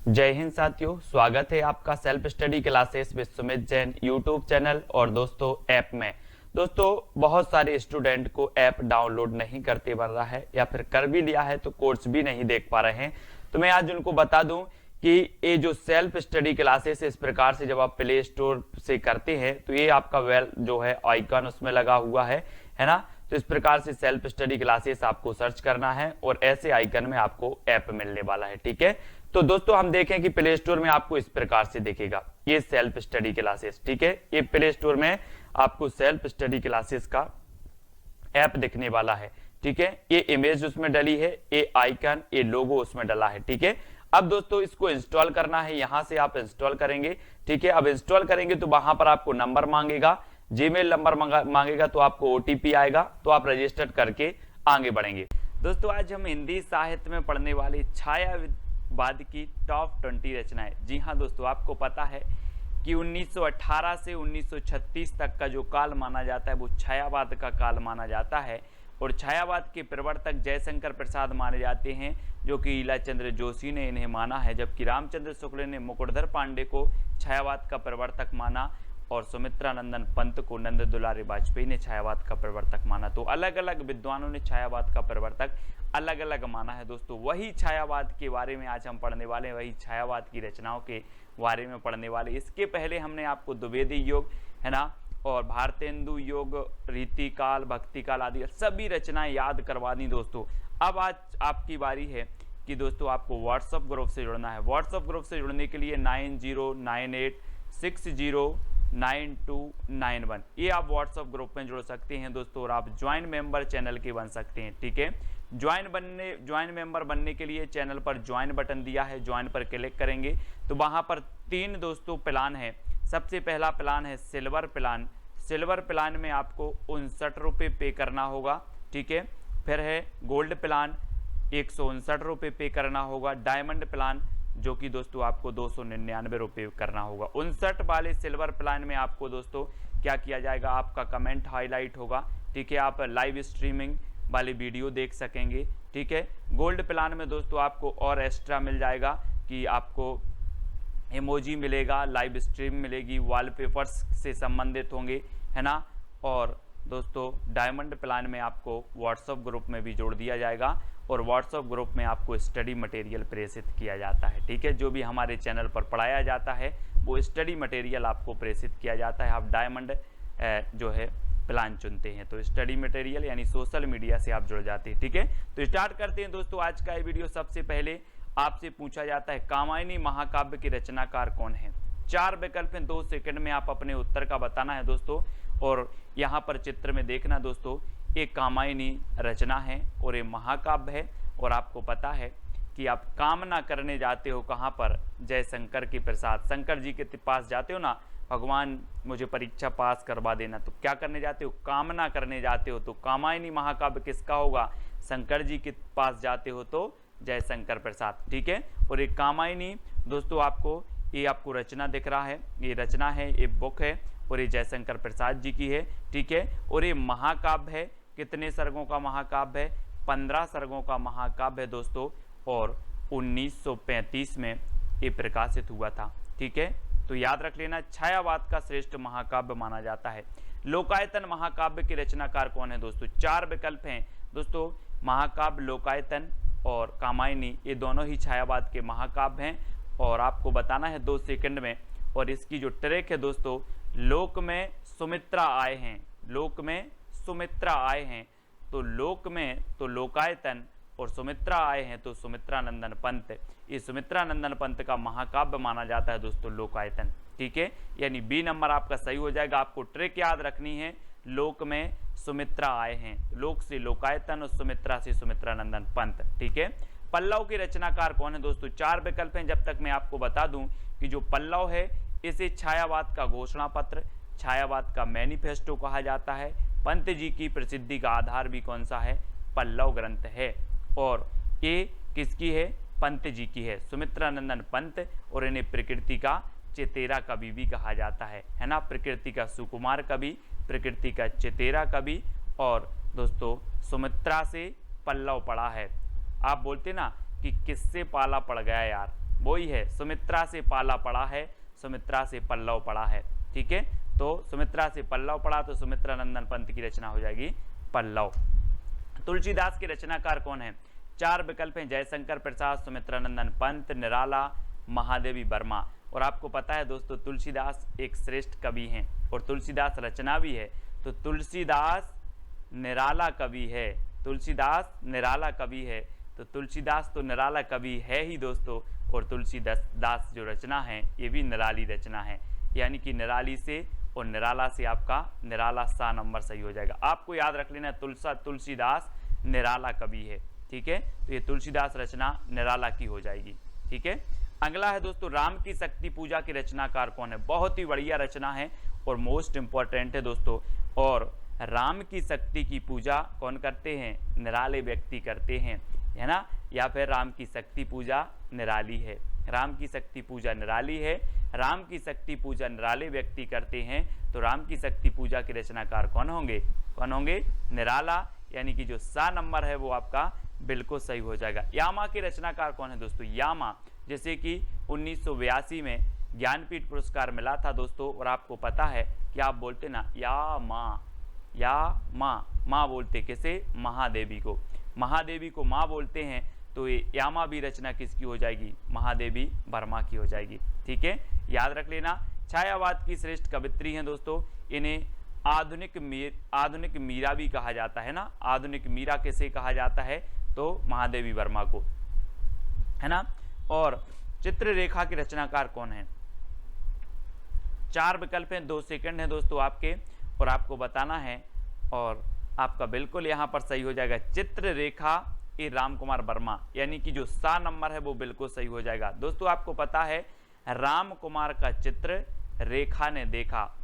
जय हिंद साथियों, स्वागत है आपका self study classes with Sumit Jain YouTube channel और दोस्तों ऐप में। दोस्तों बहुत सारे स्टूडेंट को ऐप डाउनलोड नहीं करते बन रहा है या फिर कर भी लिया है तो कोर्स भी नहीं देख पा रहे हैं। तो मैं आज उनको बता दूं कि ये जो सेल्फ स्टडी क्लासेस इस प्रकार से जब आप प्ले स्टोर से करते हैं तो ये आपका वेल जो है आइकन उसमें लगा हुआ है ना। तो इस प्रकार से सेल्फ स्टडी क्लासेस आपको सर्च करना है और ऐसे आइकन में आपको ऐप मिलने वाला है। ठीक है, तो दोस्तों हम देखें कि प्ले स्टोर में आपको इस प्रकार से दिखेगा ये सेल्फ स्टडी क्लासेस। ठीक है, ये प्ले स्टोर में आपको सेल्फ स्टडी क्लासेस का ऐप दिखने वाला है। ठीक है, ये इमेज उसमें डली है, ये आइकन, ये लोगो उसमें डला है। ठीक है, अब दोस्तों इसको इंस्टॉल करना है, यहां से आप इंस्टॉल करेंगे। ठीक है, अब इंस्टॉल करेंगे तो वहां पर आपको नंबर मांगेगा, जीमेल नंबर मांगेगा, तो आपको ओटीपी आएगा, तो आप रजिस्टर करके आगे बढ़ेंगे। दोस्तों आज हम हिंदी साहित्य में पढ़ने वाले छायावाद की टॉप 20 रचनाएं। जी हाँ दोस्तों, आपको पता है कि 1918 से 1936 तक का जो काल माना जाता है वो छायावाद का काल माना जाता है और छायावाद के प्रवर्तक जयशंकर प्रसाद माने जाते हैं, जो कि ईलाचंद्र जोशी ने इन्हें माना है, जबकि रामचंद्र शुक्ल ने मुकुटधर पांडे को छायावाद का प्रवर्तक माना और सुमित्रा नंदन पंत को नंद दुलारी वाजपेयी ने छायावाद का प्रवर्तक माना। तो अलग अलग विद्वानों ने छायावाद का प्रवर्तक अलग अलग माना है। दोस्तों वही छायावाद के बारे में आज हम पढ़ने वाले हैं, वही छायावाद की रचनाओं के बारे में पढ़ने वाले। इसके पहले हमने आपको द्विवेदी योग है ना और भारतेंदु योग, रीतिकाल, भक्तिकाल आदि सभी रचनाएं याद करवा दी। दोस्तों अब आज आपकी बारी है कि दोस्तों आपको व्हाट्सएप ग्रुप से जुड़ना है। व्हाट्सएप ग्रुप से जुड़ने के लिए 9098609291 ये आप व्हाट्सएप ग्रुप में जुड़ सकते हैं दोस्तों, और आप ज्वाइन मेंबर चैनल के बन सकते हैं। ठीक है, ज्वाइन मेंबर बनने के लिए चैनल पर ज्वाइन बटन दिया है, ज्वाइन पर क्लिक करेंगे तो वहां पर 3 दोस्तों प्लान है। सबसे पहला प्लान है सिल्वर प्लान। सिल्वर प्लान में आपको 59 रुपये पे करना होगा। ठीक है, फिर है गोल्ड प्लान, 159 रुपये पे करना होगा। डायमंड प्लान जो कि दोस्तों आपको 299 रुपये करना होगा। 59 वाले सिल्वर प्लान में आपको दोस्तों क्या किया जाएगा, आपका कमेंट हाईलाइट होगा। ठीक है, आप लाइव स्ट्रीमिंग वाली वीडियो देख सकेंगे। ठीक है, गोल्ड प्लान में दोस्तों आपको और एक्स्ट्रा मिल जाएगा कि आपको इमोजी मिलेगा, लाइव स्ट्रीम मिलेगी, वॉलपेपर्स से संबंधित होंगे है ना। और दोस्तों डायमंड प्लान में आपको व्हाट्सएप ग्रुप में भी जोड़ दिया जाएगा और व्हाट्सएप ग्रुप में आपको स्टडी मटेरियल प्रेषित किया जाता है। ठीक है, जो भी हमारे चैनल पर पढ़ाया जाता है वो स्टडी मटेरियल आपको प्रेषित किया जाता है। आप डायमंड जो है प्लान चुनते हैं तो स्टडी मटेरियल यानी सोशल मीडिया से आप जुड़ जाते हैं। ठीक है, तो स्टार्ट करते हैं दोस्तों आज का ये वीडियो। सबसे पहले आपसे पूछा जाता है कामायनी महाकाव्य के रचनाकार कौन है। 4 विकल्प हैं, 2 सेकंड में आप अपने उत्तर का बताना है दोस्तों। और यहाँ पर चित्र में देखना दोस्तों, एक कामायनी रचना है और ये महाकाव्य है। और आपको पता है कि आप कामना करने जाते हो कहाँ पर, जयशंकर के प्रसाद, शंकर जी के पास जाते हो ना, भगवान मुझे परीक्षा पास करवा देना, तो क्या करने जाते हो, कामना करने जाते हो। तो कामायनी महाकाव्य किसका होगा, शंकर जी के पास जाते हो तो जयशंकर प्रसाद। ठीक है, और एक कामायनी दोस्तों आपको ये आपको रचना दिख रहा है, ये रचना है, ये बुक है और ये जयशंकर प्रसाद जी की है। ठीक है, और ये महाकाव्य है, कितने सर्गों का महाकाव्य है, 15 सर्गों का महाकाव्य है दोस्तों, और 1935 में ये प्रकाशित हुआ था। ठीक है, तो याद रख लेना, छायावाद का श्रेष्ठ महाकाव्य माना जाता है। लोकायतन महाकाव्य के रचनाकार कौन है दोस्तों। 4 विकल्प हैं दोस्तों, महाकाव्य, लोकायतन और कामायनी, ये दोनों ही छायावाद के महाकाव्य हैं और आपको बताना है 2 सेकंड में। और इसकी जो ट्रैक है दोस्तों, लोक में सुमित्रा आए हैं, लोक में सुमित्रा आए हैं, तो लोक में तो लोकायतन और सुमित्रा आए हैं तो सुमित्रा नंदन पंत। ये सुमित्रा नंदन पंत का महाकाव्य माना जाता है दोस्तों लोकायतन। ठीक है, यानी बी नंबर आपका सही हो जाएगा। आपको ट्रिक याद रखनी है, लोक में सुमित्रा आए हैं, लोक से लोकायतन और सुमित्रा से सुमित्रा नंदन पंत। ठीक है, पल्लव के रचनाकार कौन है दोस्तों। 4 विकल्प हैं, जब तक मैं आपको बता दूं कि जो पल्लव है इसे छायावाद का घोषणा पत्र, छायावाद का मैनिफेस्टो कहा जाता है। पंत जी की प्रसिद्धि का आधार भी कौन सा है, पल्लव ग्रंथ है। और ये किसकी है, पंत जी की है, सुमित्रा नंदन पंत। और इन्हें प्रकृति का चेतेरा कवि भी कहा जाता है ना, प्रकृति का सुकुमार कवि, प्रकृति का चेतेरा कवि। और दोस्तों सुमित्रा से पल्लव पड़ा है। आप बोलते ना कि किससे पाला पड़ गया यार, वही है, सुमित्रा से पाला पड़ा है, सुमित्रा से पल्लव पड़ा है। ठीक है, तो सुमित्रा से पल्लव पड़ा तो सुमित्रा नंदन पंत की रचना हो जाएगी पल्लव। तुलसीदास के रचनाकार कौन है? 4 विकल्प हैं, जयशंकर प्रसाद, सुमित्रा नंदन पंत, निराला, महादेवी वर्मा। और आपको पता है दोस्तों तुलसीदास एक श्रेष्ठ कवि हैं और तुलसीदास रचना भी है, तो तुलसीदास निराला कवि है, तुलसीदास निराला कवि है, तो तुलसीदास तो निराला कवि है ही दोस्तों, और तुलसीदास जो रचना है ये भी निराली रचना है, यानी कि निराली से और निराला से आपका निराला सा नंबर सही हो जाएगा। आपको याद रख लेना तुलसीदास निराला कवि है। ठीक है, तो ये तुलसीदास रचना निराला की हो जाएगी। ठीक है, अगला है दोस्तों राम की शक्ति पूजा के रचनाकार कौन है? बहुत ही बढ़िया रचना है और मोस्ट इंपॉर्टेंट है दोस्तों। और राम की शक्ति की पूजा कौन करते हैं? निराले व्यक्ति करते हैं, है ना, या फिर राम की शक्ति पूजा निराली है। राम की शक्ति पूजा निराली है, राम की शक्ति पूजा निराले व्यक्ति करते हैं, तो राम की शक्ति पूजा के रचनाकार कौन होंगे? कौन होंगे? निराला, यानी कि जो सा नंबर है वो आपका बिल्कुल सही हो जाएगा। यामा के रचनाकार कौन है दोस्तों? यामा, जैसे कि 1982 में ज्ञानपीठ पुरस्कार मिला था दोस्तों, और आपको पता है कि आप बोलते ना या माँ बोलते किसे? महादेवी को, महादेवी को माँ बोलते हैं, तो ये यामा भी रचना किसकी हो जाएगी? महादेवी वर्मा की हो जाएगी। ठीक है, याद रख लेना। छायावाद की श्रेष्ठ कवित्री हैं दोस्तों, इन्हें आधुनिक मीरा भी कहा जाता है ना। आधुनिक मीरा किसे कहा जाता है? तो महादेवी वर्मा को, है ना। और चित्ररेखा के रचनाकार कौन है? 4 विकल्प हैं, 2 सेकंड है दोस्तों आपके, और आपको बताना है, और आपका बिल्कुल यहाँ पर सही हो जाएगा। चित्ररेखा ए राम कुमार वर्मा, यानी कि जो सा नंबर है वो बिल्कुल सही हो जाएगा। दोस्तों आपको पता है राम कुमार का चित्र रेखा ने देखा,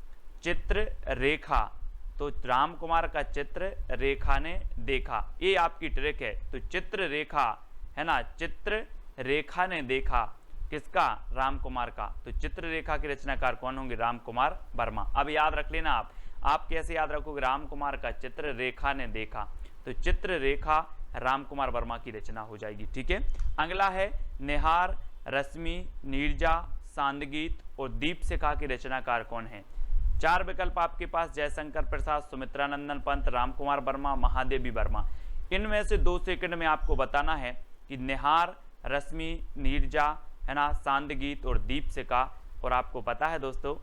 चित्र रेखा, तो राम कुमार का चित्र रेखा ने देखा, ये आपकी ट्रिक है। तो चित्र रेखा, है ना, चित्र रेखा ने देखा किसका? राम कुमार का। तो चित्ररेखा के रचनाकार कौन होंगे? राम कुमार वर्मा। अब याद रख लेना आप कैसे याद रखोगे? राम कुमार का चित्र रेखा ने देखा, तो चित्ररेखा राम कुमार वर्मा की रचना हो जाएगी। ठीक है, अगला है निहार, रश्मि, नीरजा, सांदगीत और दीपशिखा के रचनाकार कौन है? 4 विकल्प आपके पास, जयशंकर प्रसाद, सुमित्रा नंदन पंत, राम कुमार वर्मा, महादेवी वर्मा। इनमें से 2 सेकंड में आपको बताना है कि निहार, रश्मि, नीरजा, है ना, सांदगीत और दीपशिखा। और आपको पता है दोस्तों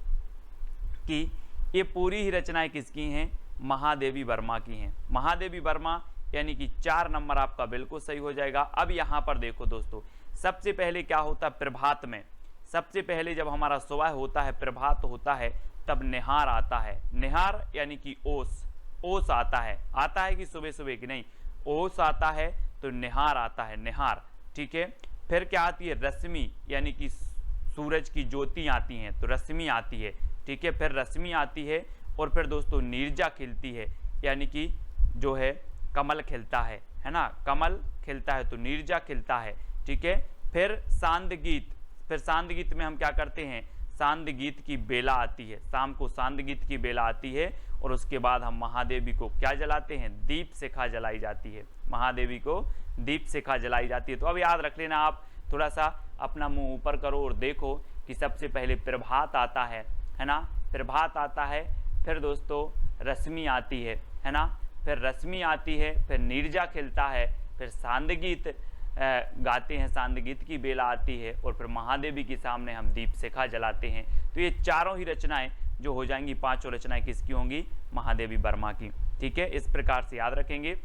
कि ये पूरी ही रचनाएं किसकी हैं? महादेवी वर्मा की हैं। महादेवी वर्मा, यानी कि 4 नंबर आपका बिल्कुल सही हो जाएगा। अब यहाँ पर देखो दोस्तों, सबसे पहले क्या होता है प्रभात में? सबसे पहले जब हमारा सुबह होता है, प्रभात होता है, तब निहार आता है। निहार यानी कि ओस आता है कि सुबह सुबह की नहीं, ओस आता है, तो निहार आता है, निहार। ठीक है, फिर क्या आती है? रश्मि, यानी कि सूरज की ज्योति आती हैं, तो रश्मि आती है। ठीक है, फिर रश्मि आती है, और फिर दोस्तों नीरजा खिलती है, यानी कि जो है कमल खिलता है ना, कमल खिलता है, तो नीरजा खिलता है। ठीक है, फिर सांदगीत, फिर सांदगीत में हम क्या करते हैं? सांदगीत की बेला आती है, शाम को सांदगीत की बेला आती है, और उसके बाद हम महादेवी को क्या जलाते हैं? दीपशिखा जलाई जाती है, महादेवी को दीपशिखा जलाई जाती है। तो अब याद रख लेना, आप थोड़ा सा अपना मुंह ऊपर करो और देखो कि सबसे पहले प्रभात आता है ना, प्रभात आता है, फिर दोस्तों रश्मि आती है ना, फिर रश्मि आती है, फिर नीरजा खिलता है, फिर सांदगीत गाते हैं, सांदगीत की बेला आती है, और फिर महादेवी के सामने हम दीपशिखा जलाते हैं। तो ये चारों ही रचनाएं जो हो जाएंगी, 5 रचनाएं किसकी होंगी? महादेवी वर्मा की। ठीक है, इस प्रकार से याद रखेंगे।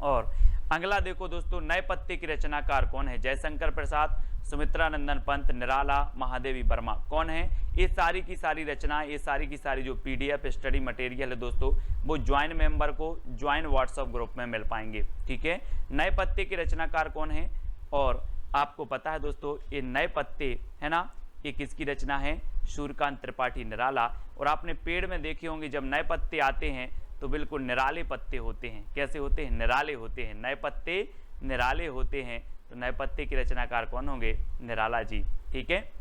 और अगला देखो दोस्तों, नए पत्ते की रचनाकार कौन है? जयशंकर प्रसाद, सुमित्रा नंदन पंत, निराला, महादेवी वर्मा। कौन है? ये सारी की सारी रचनाएं, ये सारी की सारी जो PDF स्टडी मटेरियल है दोस्तों, वो ज्वाइन मेंबर को ज्वाइन व्हाट्सएप ग्रुप में मिल पाएंगे। ठीक है, नए पत्ते के रचनाकार कौन है? और आपको पता है दोस्तों, ये नए पत्ते, है ना, ये किसकी रचना है? सूर्यकांत त्रिपाठी, निराला। और आपने पेड़ में देखे होंगे जब नए पत्ते आते हैं तो बिल्कुल निराले पत्ते होते हैं। कैसे होते हैं? निराले होते हैं, नए पत्ते निराले होते हैं। तो नए पत्ते के रचनाकार कौन होंगे? निराला जी। ठीक है,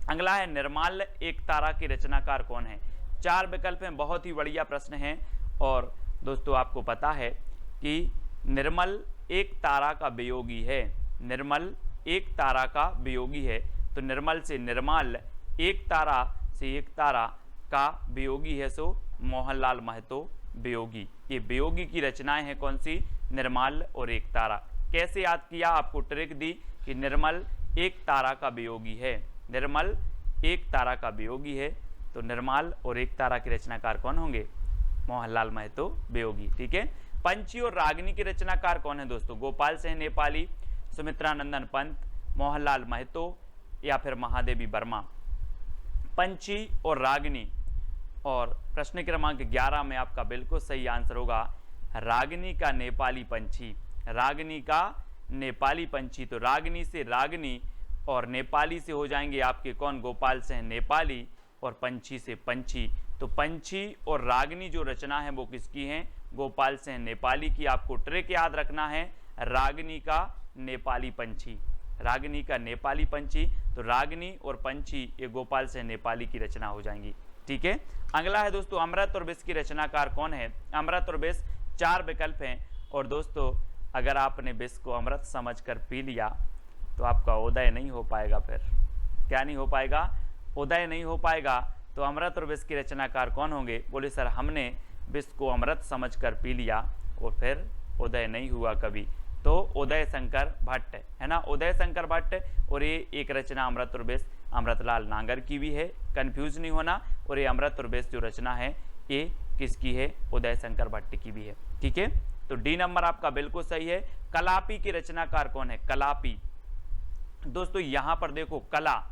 अगला है निर्माल्य एक तारा के रचनाकार कौन है? 4 विकल्प हैं, बहुत ही बढ़िया प्रश्न है। और दोस्तों आपको पता है कि निर्मल एक तारा का वियोगी है, निर्मल एक तारा का वियोगी है, तो निर्मल से निर्माल, एक तारा से एक तारा का वियोगी है, सो मोहनलाल महतो वियोगी। ये वियोगी की रचनाएं हैं कौन सी? निर्मल और एक तारा। कैसे याद किया? आपको ट्रिक दी कि निर्मल एक तारा का वियोगी है, निर्मल एक तारा का वियोगी है, तो निर्मल और एक तारा के रचनाकार कौन होंगे? मोहनलाल महतो वियोगी। ठीक है। पंची और रागिनी के रचनाकार कौन है दोस्तों? गोपाल सिंह नेपाली, सुमित्रानंदन पंत, मोहनलाल महतो या फिर महादेवी वर्मा। पंची और रागिनी, और प्रश्न क्रमांक 11 में आपका बिल्कुल सही आंसर होगा रागिनी का नेपाली पंछी, रागिनी का नेपाली पंछी। तो रागिनी से रागिनी और नेपाली से हो जाएंगे आपके कौन? गोपाल सिंह नेपाली, और पंछी से पंछी। तो पंछी और रागिनी जो रचना है वो किसकी है? गोपाल सिंह नेपाली की। आपको ट्रिक याद रखना है, रागिनी का नेपाली पंछी, रागिनी का नेपाली पंछी। तो रागिनी और पंछी ये गोपाल सिंह नेपाली की रचना हो जाएंगी। ठीक है। अगला है दोस्तों अमृत और विष की रचनाकार कौन है? अमृत और विष 4 विकल्प हैं, और दोस्तों अगर आपने विष को अमृत समझकर पी लिया तो आपका उदय नहीं हो पाएगा। फिर क्या नहीं हो पाएगा? उदय नहीं हो पाएगा। तो अमृत और विष की रचनाकार कौन होंगे? बोले सर हमने विष को अमृत समझकर पी लिया और फिर उदय नहीं हुआ कभी। तो उदय शंकर भट्ट है ना, उदय शंकर भट्ट। और ये एक रचना अमृत और विष अमृतलाल नागर की भी है, कंफ्यूज नहीं होना। और ये अमृत और विष जो रचना है ये किसकी है? उदय शंकर भट्ट की भी है। ठीक है। तो डी नंबर आपका बिल्कुल सही है। कलापी की रचनाकार कौन है? कलापी। दोस्तों यहां पर देखो कला,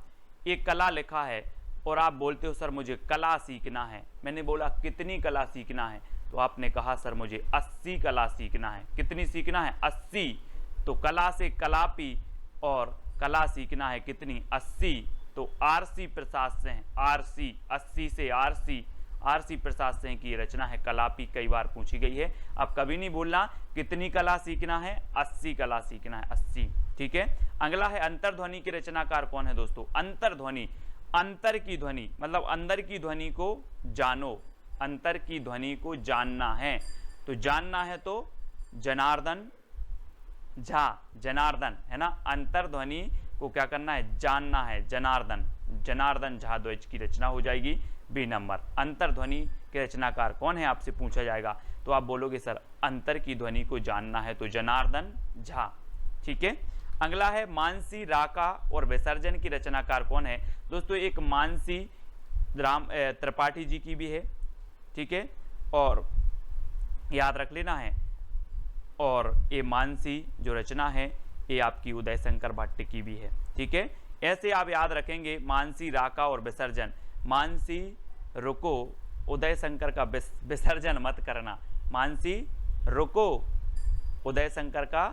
एक कला लिखा है और आप बोलते हो सर मुझे कला सीखना है। मैंने बोला कितनी कला सीखना है? तो आपने कहा सर मुझे 80 कला सीखना है। कितनी सीखना है? 80। तो कला से कलापी और कला सीखना है कितनी? 80। तो आरसी प्रसाद सिंह, आरसी 80 से आरसी प्रसाद सिंह की रचना है कलापी। कई बार पूछी गई है। अब कभी नहीं बोलना कितनी कला सीखना है, 80 कला सीखना है, 80। ठीक है। अगला है अंतर्ध्वनि की रचनाकार कौन है दोस्तों? अंतर्ध्वनि, अंतर की ध्वनि मतलब अंदर की ध्वनि को जानो, अंतर की ध्वनि को जानना है। तो जानना है तो जनार्दन झा, जनार्दन है ना। अंतर्ध्वनि को क्या करना है? जानना है, जनार्दन, जनार्दन झा द्वैज की रचना हो जाएगी बी नंबर। अंतर्ध्वनि के रचनाकार कौन है आपसे पूछा जाएगा तो आप बोलोगे सर अंतर की ध्वनि को जानना है तो जनार्दन झा। ठीक है। अगला है मानसी, राका और विसर्जन की रचनाकार कौन है? दोस्तों एक मानसी राम त्रिपाठी जी की भी है। ठीक है। और याद रख लेना है, और ये मानसी जो रचना है ये आपकी उदय शंकर भट्ट की भी है। ठीक है। ऐसे आप याद रखेंगे मानसी, राका और विसर्जन। मानसी रुको, उदय शंकर का विसर्जन मत करना। मानसी रुको, उदय शंकर का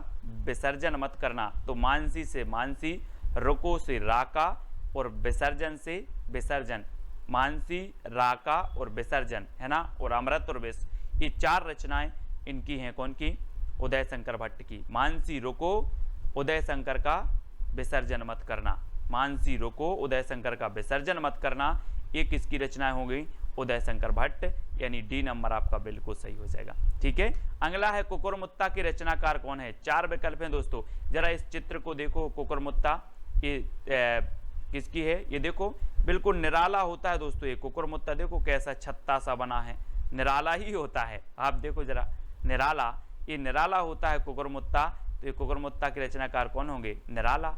विसर्जन मत करना। तो मानसी से मानसी, रुको से राका और विसर्जन से विसर्जन। मानसी, राका और विसर्जन है ना। और अमृत और विष ये 4 रचनाएं इनकी हैं कौन की? उदय शंकर भट्ट की। मानसी रुको, उदय शंकर का विसर्जन मत करना। मानसी रुको, उदय शंकर का विसर्जन मत करना। ये किसकी रचनाएं हो गई? उदय शंकर भट्ट, यानी डी नंबर आपका बिल्कुल सही हो जाएगा। ठीक है। अगला है कुकुरमुत्ता के रचनाकार कौन है? 4 विकल्प हैं दोस्तों। जरा इस चित्र को देखो, कुकुरमुत्ता ये किसकी है? ये देखो बिल्कुल निराला होता है दोस्तों। ये कुकुरमुत्ता देखो कैसा छत्ता सा बना है, निराला ही होता है। आप देखो जरा निराला, ये निराला होता है कुकुरमुत्ता। तो ये कुकुरमुत्ता के रचनाकार कौन होंगे? निराला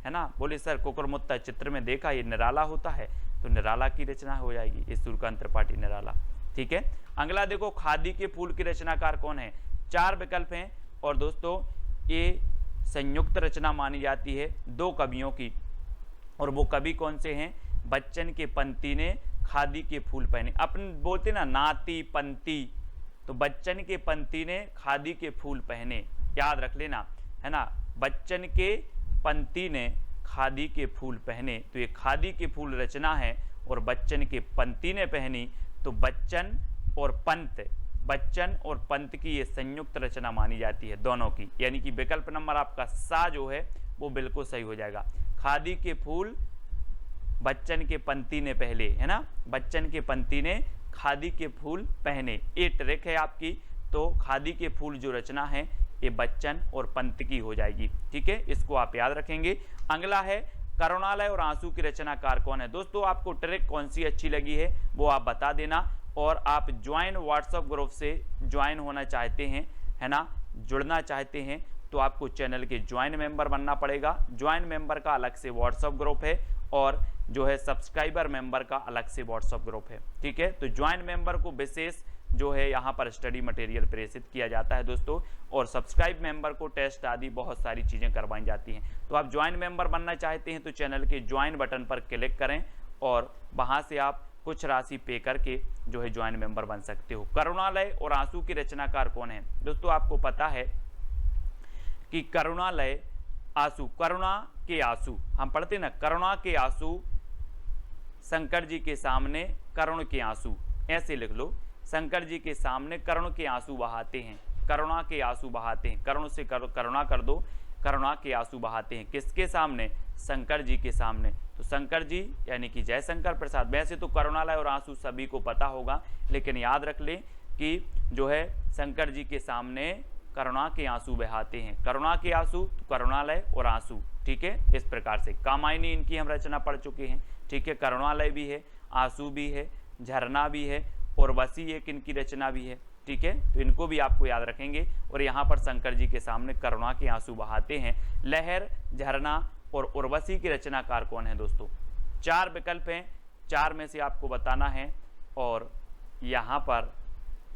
है ना। बोले सर कुकुरमुत्ता चित्र में देखा ये निराला होता है, तो निराला की रचना हो जाएगी, ये सूर्यकांत त्रिपाठी निराला। ठीक है। अगला देखो खादी के फूल की रचनाकार कौन है? 4 विकल्प हैं, और दोस्तों ये संयुक्त रचना मानी जाती है 2 कवियों की। और वो कवि कौन से हैं? बच्चन के पंती ने खादी के फूल पहने। अपन बोलते ना नाती पंती, तो बच्चन के पंती ने खादी के फूल पहने, याद रख लेना है ना। बच्चन के पंती ने खादी के फूल पहने, तो ये खादी के फूल रचना है। और बच्चन के पंती ने पहनी, तो बच्चन और पंत, बच्चन और पंत की ये संयुक्त रचना मानी जाती है दोनों की। यानी कि विकल्प नंबर आपका सा जो है वो बिल्कुल सही हो जाएगा। खादी के फूल बच्चन के पंती ने पहले है ना, बच्चन के पंती ने खादी के फूल पहने। ये ट्रिक है आपकी। तो खादी के फूल जो रचना है ये बच्चन और पंत की हो जाएगी। ठीक है, इसको आप याद रखेंगे। अगला है करुणालय और आंसू की रचनाकार कौन है। दोस्तों आपको ट्रिक कौन सी अच्छी लगी है वो आप बता देना, और आप ज्वाइन व्हाट्सएप ग्रुप से ज्वाइन होना चाहते हैं, है ना, जुड़ना चाहते हैं, तो आपको चैनल के ज्वाइन मेंबर बनना पड़ेगा। ज्वाइन मेंबर का अलग से व्हाट्सएप ग्रुप है और जो है सब्सक्राइबर मेंबर का अलग से व्हाट्सएप ग्रुप है। ठीक है, तो ज्वाइन मेंबर को विशेष जो है यहाँ पर स्टडी मटेरियल प्रेषित किया जाता है दोस्तों, और सब्सक्राइब मेंबर को टेस्ट आदि बहुत सारी चीज़ें करवाई जाती हैं। तो आप ज्वाइन मेंबर बनना चाहते हैं तो चैनल के ज्वाइन बटन पर क्लिक करें और वहाँ से आप कुछ राशि पे करके जो है ज्वाइन मेंबर बन सकते हो। करुणालय और आंसू की रचनाकार कौन है। दोस्तों आपको पता है कि करुणालय आंसू, करुणा के आंसू हम पढ़ते ना, करुणा के आंसू शंकर जी के सामने करुण के आंसू, ऐसे लिख लो, शंकर जी के सामने करुण के आंसू बहाते हैं, करुणा के आंसू बहाते हैं, करुण से करुणा कर दो, करुणा के आंसू बहाते हैं, किसके सामने, शंकर जी के सामने। तो शंकर जी यानी कि जयशंकर प्रसाद। वैसे तो करुणालय और आंसू सभी को पता होगा, लेकिन याद रख ले कि जो है शंकर जी के सामने करुणा के आंसू बहाते हैं, करुणा के आंसू, तो करुणालय और आंसू। ठीक है, इस प्रकार से कामायनी इनकी हम रचना पढ़ चुके हैं। ठीक है, करुणालय भी है, आंसू भी है, झरना भी है, और वसी एक इनकी रचना भी है। ठीक है, तो इनको भी आपको याद रखेंगे। और यहाँ पर शंकर जी के सामने करुणा के आंसू बहाते हैं। लहर, झरना और उर्वशी की रचनाकार कौन है दोस्तों। 4 विकल्प हैं, 4 में से आपको बताना है, और यहाँ पर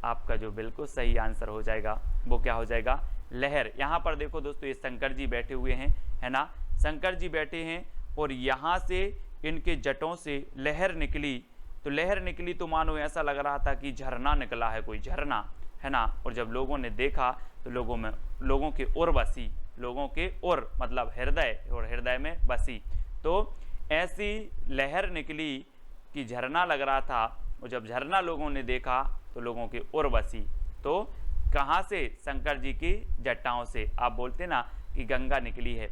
आपका जो बिल्कुल सही आंसर हो जाएगा वो क्या हो जाएगा, लहर। यहाँ पर देखो दोस्तों, ये शंकर जी बैठे हुए हैं, है ना, शंकर जी बैठे हैं और यहाँ से इनके जटों से लहर निकली। तो लहर निकली तो मानो ऐसा लग रहा था कि झरना निकला है, कोई झरना, है ना। और जब लोगों ने देखा तो लोगों के उर बसी, लोगों के उर मतलब हृदय, और हृदय में बसी। तो ऐसी लहर निकली कि झरना लग रहा था, और जब झरना लोगों ने देखा तो लोगों के उर बसी। तो कहाँ से, शंकर जी की जटाओं से। आप बोलते ना कि गंगा निकली है।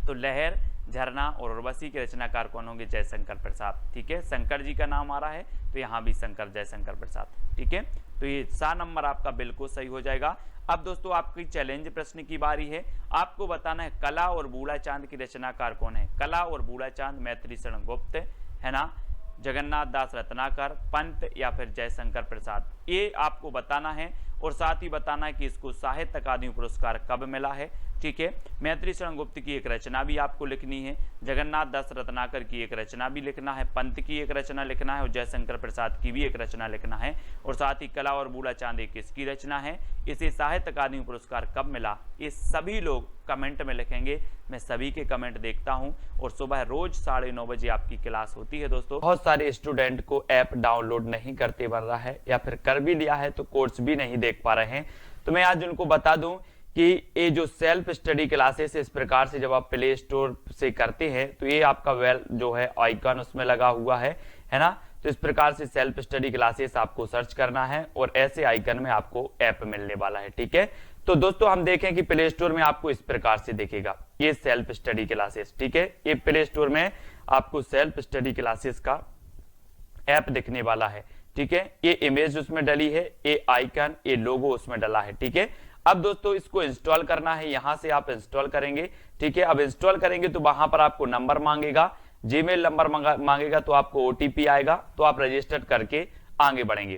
तो लहर, झरना और उर्वशी के रचनाकार कौन होंगे, जयशंकर प्रसाद। ठीक है, शंकर जी का नाम आ रहा है तो यहाँ भी शंकर, जयशंकर प्रसाद। ठीक है, तो ये 7 नंबर आपका बिल्कुल सही हो जाएगा। अब दोस्तों आपकी चैलेंज प्रश्न की बारी है। आपको बताना है कला और बूढ़ा चांद की रचनाकार कौन है। कला और बूढ़ा चांद मैत्री शरण गुप्त, है ना, जगन्नाथ दास रत्नाकर, पंत या फिर जयशंकर प्रसाद, ये आपको बताना है। और साथ ही बताना है कि इसको साहित्य अकादमी पुरस्कार कब मिला है। ठीक है, मैत्री शरण गुप्त की एक रचना भी आपको लिखनी है, जगन्नाथ दास रत्नाकर की एक रचना भी लिखना है, पंत की एक रचना लिखना है, और जयशंकर प्रसाद की भी एक रचना लिखना है। और साथ ही कला और बूढ़ा चांद एक किसकी रचना है, इसे साहित्य अकादमी पुरस्कार कब मिला, ये सभी लोग कमेंट में लिखेंगे। मैं सभी के कमेंट देखता हूं। और सुबह रोज 9:30 बजे आपकी क्लास होती है दोस्तों। बहुत सारे स्टूडेंट को ऐप डाउनलोड नहीं करते बन रहा है, या फिर कर भी लिया है तो कोर्स भी नहीं देख पा रहे हैं। तो मैं आज उनको बता दूं कि ये जो सेल्फ स्टडी क्लासेस इस प्रकार से जब आप प्ले स्टोर से करते हैं तो ये आपका जो है आइकन उसमें लगा हुआ है ना। तो इस प्रकार से सेल्फ स्टडी क्लासेस आपको सर्च करना है और ऐसे आइकन में आपको ऐप मिलने वाला है। ठीक है, तो दोस्तों हम देखें कि प्ले स्टोर में आपको इस प्रकार से दिखेगा ये सेल्फ स्टडी क्लासेस। ठीक है, ये प्ले स्टोर में आपको सेल्फ स्टडी क्लासेस का ऐप दिखने वाला है। ठीक है, ये इमेज उसमें डली है, ये आइकन, ये लोगो उसमें डला है। ठीक है, अब दोस्तों इसको इंस्टॉल करना है, यहां से आप इंस्टॉल करेंगे। ठीक है, अब इंस्टॉल करेंगे तो वहां पर आपको नंबर मांगेगा, जीमेल नंबर मांगेगा, तो आपको ओटीपी आएगा, तो आप रजिस्टर करके आगे बढ़ेंगे।